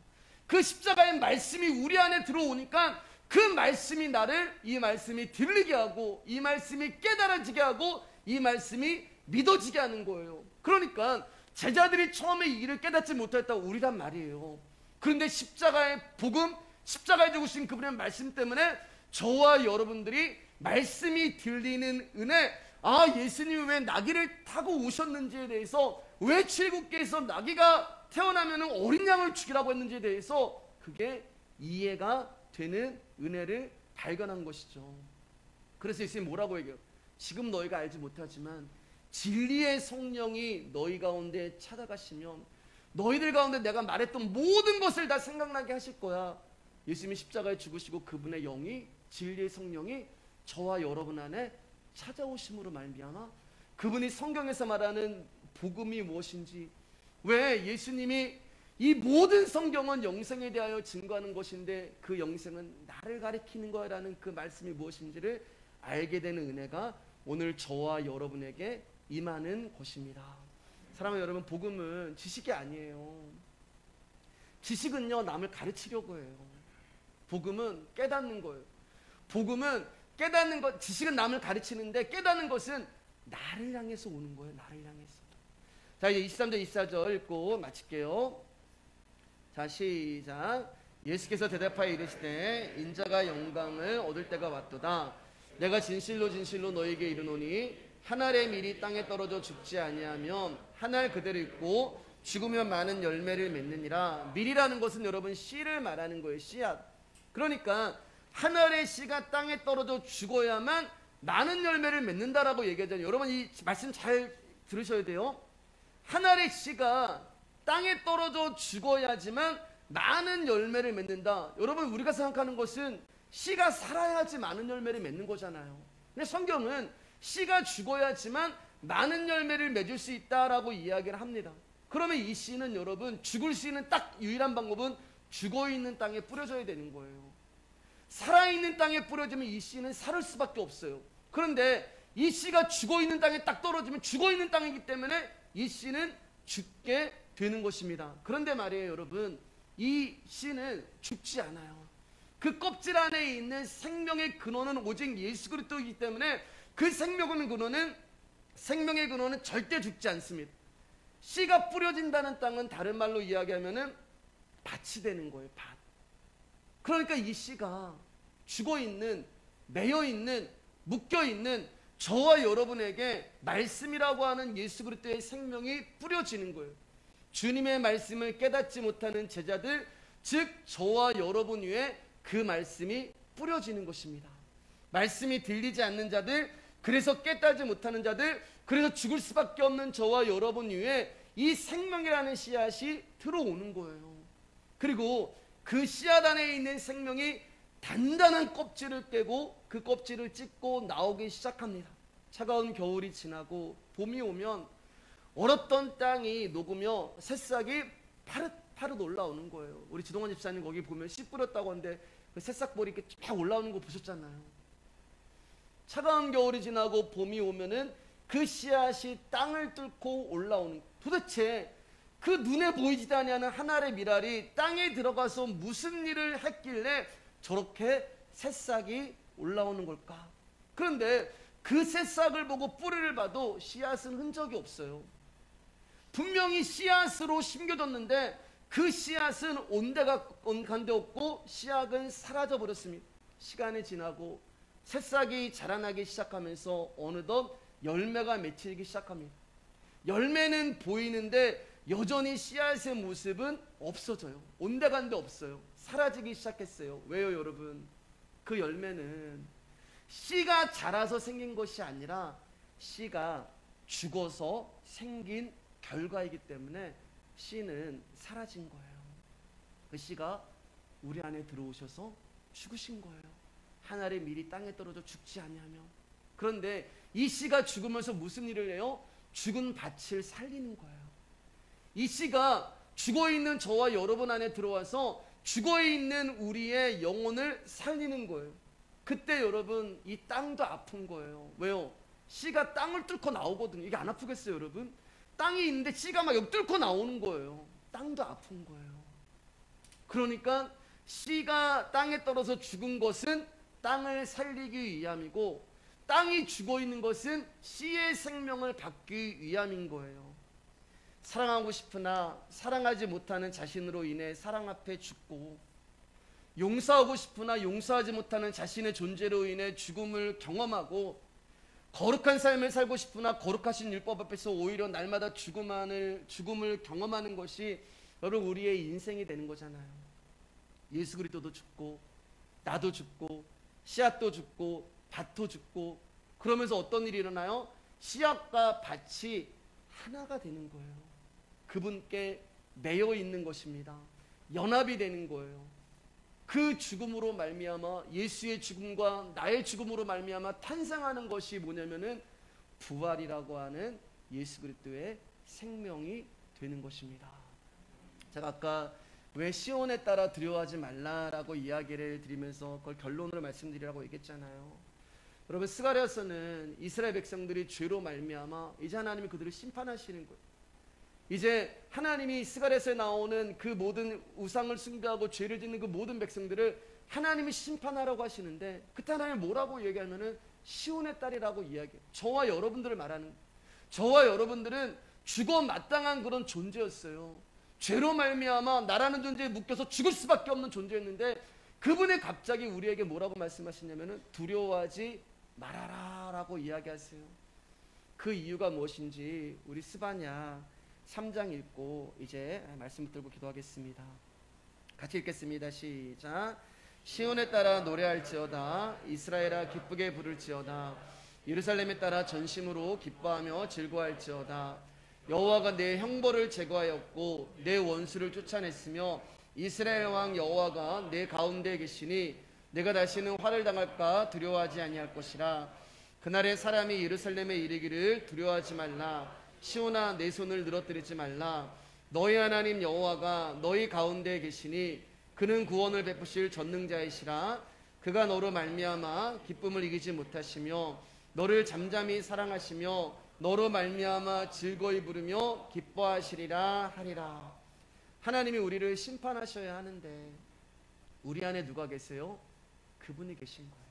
그 십자가의 말씀이 우리 안에 들어오니까 그 말씀이 나를 이 말씀이 들리게 하고 이 말씀이 깨달아지게 하고 이 말씀이 믿어지게 하는 거예요. 그러니까 제자들이 처음에 이 일을 깨닫지 못했다고 우리란 말이에요. 그런데 십자가의 복음, 십자가에 죽으신 그분의 말씀 때문에 저와 여러분들이 말씀이 들리는 은혜, 아, 예수님이 왜 나귀를 타고 오셨는지에 대해서, 왜 출애굽기에서 나귀가 태어나면 어린 양을 죽이라고 했는지에 대해서 그게 이해가 되는 은혜를 발견한 것이죠. 그래서 예수님이 뭐라고 얘기해요? 지금 너희가 알지 못하지만 진리의 성령이 너희 가운데 찾아가시면 너희들 가운데 내가 말했던 모든 것을 다 생각나게 하실 거야. 예수님이 십자가에 죽으시고 그분의 영이, 진리의 성령이 저와 여러분 안에 찾아오심으로 말미암아 그분이 성경에서 말하는 복음이 무엇인지, 왜 예수님이 이 모든 성경은 영생에 대하여 증거하는 것인데 그 영생은 나를 가리키는 거라는 그 말씀이 무엇인지를 알게 되는 은혜가 오늘 저와 여러분에게 임하는 것입니다. 사랑하는 여러분, 복음은 지식이 아니에요. 지식은요, 남을 가르치려고 해요. 복음은 깨닫는 거예요. 복음은 깨닫는 것, 지식은 남을 가르치는데 깨닫는 것은 나를 향해서 오는 거예요. 나를 향해서. 자, 이제 23절 24절 읽고 마칠게요. 자, 시작. 예수께서 대답하여 이르시되 인자가 영광을 얻을 때가 왔도다. 내가 진실로 진실로 너에게 이르노니 한 알의 밀이 땅에 떨어져 죽지 아니하면 한 알 그대로 있고 죽으면 많은 열매를 맺느니라. 밀이라는 것은 여러분 씨를 말하는 거예요. 씨앗. 그러니까 한 알의 씨가 땅에 떨어져 죽어야만 많은 열매를 맺는다라고 얘기하잖아요. 여러분 이 말씀 잘 들으셔야 돼요. 한 알의 씨가 땅에 떨어져 죽어야지만 많은 열매를 맺는다. 여러분 우리가 생각하는 것은 씨가 살아야지 많은 열매를 맺는 거잖아요. 근데 성경은 씨가 죽어야지만 많은 열매를 맺을 수 있다라고 이야기를 합니다. 그러면 이 씨는 여러분, 죽을 수 있는 딱 유일한 방법은 죽어있는 땅에 뿌려져야 되는 거예요. 살아있는 땅에 뿌려지면 이 씨는 살을 수밖에 없어요. 그런데 이 씨가 죽어있는 땅에 딱 떨어지면 죽어있는 땅이기 때문에 이 씨는 죽게 되는 것입니다. 그런데 말이에요 여러분, 이 씨는 죽지 않아요. 그 껍질 안에 있는 생명의 근원은 오직 예수 그리스도이기 때문에 그 생명의 근원은 절대 죽지 않습니다. 씨가 뿌려진다는 땅은 다른 말로 이야기하면은 밭이 되는 거예요. 밭. 그러니까 이 씨가 죽어있는, 매여있는, 묶여있는 저와 여러분에게 말씀이라고 하는 예수 그리스도의 생명이 뿌려지는 거예요. 주님의 말씀을 깨닫지 못하는 제자들, 즉 저와 여러분 위에 그 말씀이 뿌려지는 것입니다. 말씀이 들리지 않는 자들, 그래서 깨닫지 못하는 자들, 그래서 죽을 수밖에 없는 저와 여러분 위에 이 생명이라는 씨앗이 들어오는 거예요. 그리고 그 씨앗 안에 있는 생명이 단단한 껍질을 깨고 그 껍질을 찢고 나오기 시작합니다. 차가운 겨울이 지나고 봄이 오면 얼었던 땅이 녹으며 새싹이 파릇파릇 올라오는 거예요. 우리 지동원 집사님 거기 보면 씨 뿌렸다고 하는데 그 새싹볼이 이렇게 쫙 올라오는 거 보셨잖아요. 차가운 겨울이 지나고 봄이 오면은 그 씨앗이 땅을 뚫고 올라오는, 도대체 그 눈에 보이지도 않는 한 알의 밀알이 땅에 들어가서 무슨 일을 했길래 저렇게 새싹이 올라오는 걸까? 그런데 그 새싹을 보고 뿌리를 봐도 씨앗은 흔적이 없어요. 분명히 씨앗으로 심겨졌는데 그 씨앗은 온데 없고 씨앗은 사라져 버렸습니다. 시간이 지나고 새싹이 자라나기 시작하면서 어느덧 열매가 맺히기 시작합니다. 열매는 보이는데 여전히 씨앗의 모습은 없어져요. 온데간데 없어요. 사라지기 시작했어요. 왜요 여러분? 그 열매는 씨가 자라서 생긴 것이 아니라 씨가 죽어서 생긴 결과이기 때문에 씨는 사라진 거예요. 그 씨가 우리 안에 들어오셔서 죽으신 거예요. 한 알의 밀이 땅에 떨어져 죽지 아니하며. 그런데 이 씨가 죽으면서 무슨 일을 해요? 죽은 밭을 살리는 거예요. 이 씨가 죽어있는 저와 여러분 안에 들어와서 죽어있는 우리의 영혼을 살리는 거예요. 그때 여러분 이 땅도 아픈 거예요. 왜요? 씨가 땅을 뚫고 나오거든요. 이게 안 아프겠어요 여러분? 땅이 있는데 씨가 막 옆 뚫고 나오는 거예요. 땅도 아픈 거예요. 그러니까 씨가 땅에 떨어져 죽은 것은 땅을 살리기 위함이고, 땅이 죽어있는 것은 씨의 생명을 받기 위함인 거예요. 사랑하고 싶으나 사랑하지 못하는 자신으로 인해 사랑 앞에 죽고, 용서하고 싶으나 용서하지 못하는 자신의 존재로 인해 죽음을 경험하고, 거룩한 삶을 살고 싶으나 거룩하신 율법 앞에서 오히려 날마다 죽음을 경험하는 것이 여러분 우리의 인생이 되는 거잖아요. 예수 그리스도도 죽고 나도 죽고 씨앗도 죽고 밭도 죽고 그러면서 어떤 일이 일어나요? 씨앗과 밭이 하나가 되는 거예요. 그분께 매여 있는 것입니다. 연합이 되는 거예요. 그 죽음으로 말미암아 예수의 죽음과 나의 죽음으로 말미암아 탄생하는 것이 뭐냐면은 부활이라고 하는 예수 그리스도의 생명이 되는 것입니다. 제가 아까 왜 시온에 따라 두려워하지 말라라고 이야기를 드리면서 그걸 결론으로 말씀드리라고 얘기했잖아요. 여러분 스가랴서는 이스라엘 백성들이 죄로 말미암아 이제 하나님이 그들을 심판하시는 거예요. 이제 하나님이 스가랴서에 나오는 그 모든 우상을 숭배하고 죄를 짓는 그 모든 백성들을 하나님이 심판하라고 하시는데 그때 하나님이 뭐라고 얘기하면은 시온의 딸이라고 이야기해요. 저와 여러분들을 말하는 거예요. 저와 여러분들은 죽어 마땅한 그런 존재였어요. 죄로 말미암아 나라는 존재에 묶여서 죽을 수밖에 없는 존재였는데 그분이 갑자기 우리에게 뭐라고 말씀하시냐면은 두려워하지 말아라 라고 이야기하세요. 그 이유가 무엇인지 우리 스바냐 3장 읽고 이제 말씀 붙들고 기도하겠습니다. 같이 읽겠습니다. 시작. 시온에 따라 노래할지어다. 이스라엘아 기쁘게 부를지어다. 예루살렘에 따라 전심으로 기뻐하며 즐거워할지어다. 여호와가 내 형벌을 제거하였고 내 원수를 쫓아냈으며 이스라엘 왕 여호와가 내 가운데 계시니 내가 다시는 화를 당할까 두려워하지 아니할 것이라. 그날에 사람이 예루살렘에 이르기를 두려워하지 말라. 시온아 내 손을 늘어뜨리지 말라. 너희 하나님 여호와가 너희 가운데 계시니 그는 구원을 베푸실 전능자이시라. 그가 너로 말미암아 기쁨을 이기지 못하시며 너를 잠잠히 사랑하시며 너로 말미암아 즐거이 부르며 기뻐하시리라 하리라. 하나님이 우리를 심판하셔야 하는데 우리 안에 누가 계세요? 그분이 계신 거예요.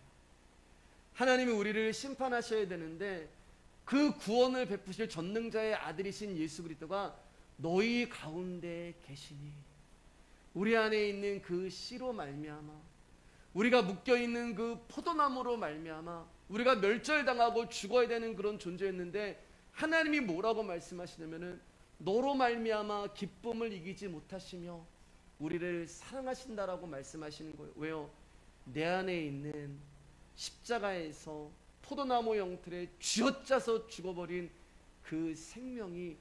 하나님이 우리를 심판하셔야 되는데 그 구원을 베푸실 전능자의 아들이신 예수 그리스도가 너희 가운데 계시니 우리 안에 있는 그 씨로 말미암아 우리가 묶여있는 그 포도나무로 말미암아 우리가 멸절당하고 죽어야 되는 그런 존재였는데 하나님이 뭐라고 말씀하시냐면은 너로 말미암아 기쁨을 이기지 못하시며 우리를 사랑하신다라고 말씀하시는 거예요. 왜요? 내 안에 있는 십자가에서 포도나무 형틀에 쥐어짜서 죽어버린 그 생명이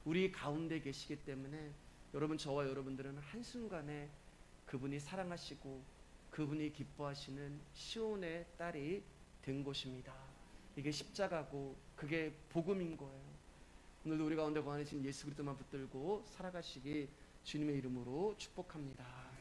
우리 가운데 계시기 때문에 여러분 저와 여러분들은 한순간에 그분이 사랑하시고 그분이 기뻐하시는 시온의 딸이 된 것입니다. 이게 십자가고 그게 복음인 거예요. 오늘도 우리 가운데 거하신 예수 그리스도만 붙들고 살아가시기 주님의 이름으로 축복합니다.